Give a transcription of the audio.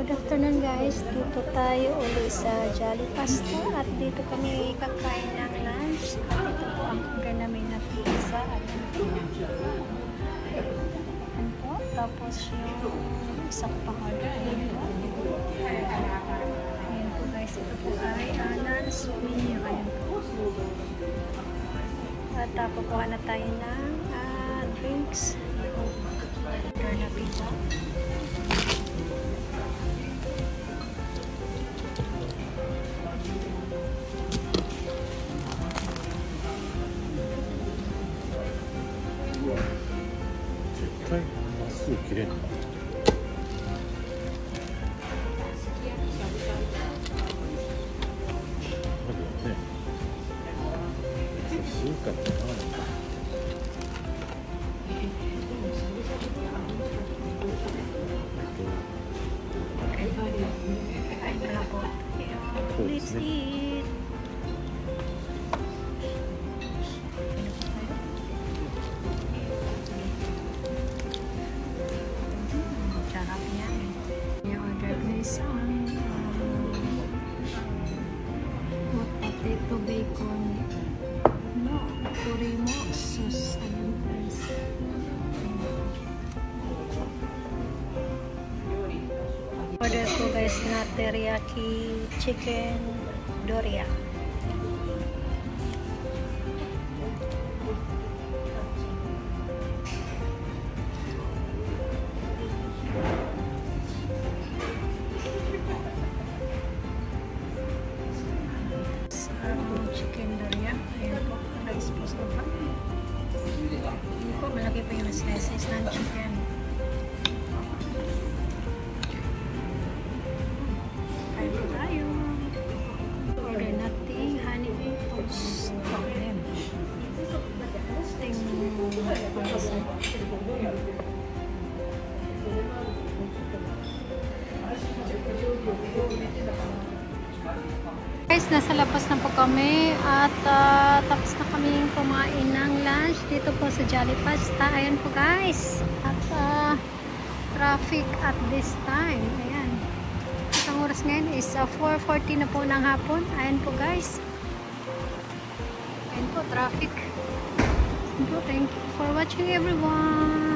Good afternoon guys, dito tayo uli sa Jolly Pasta at dito kami kakain ng lunch at ito po ang order namin na pizza at ano po, tapos yung isang pang-order ayan po guys, ito po ay lunch menu, ayan po at kukuha na tayo ng drinks, order na pizza. 기래. Let's eat. Potato bacon no kurimo sauce ayan guys order ko guys na teriyaki chicken doria chicken doria. Ayan po, nag-expose na ba? Ayan po, malaki pa yung slices ng chicken. Kain po tayo. Order natin honey toast. Ayan. Ting pangasan. Guys, nasa labas na po kami at tapos na kaming kumain ng lunch dito po sa Jolly Pasta. Ayan po guys. At traffic at this time. Ayan. At ang oras ngayon is 4:40 na po ng hapon. Ayan po guys. Ayan po, traffic. Thank you for watching everyone.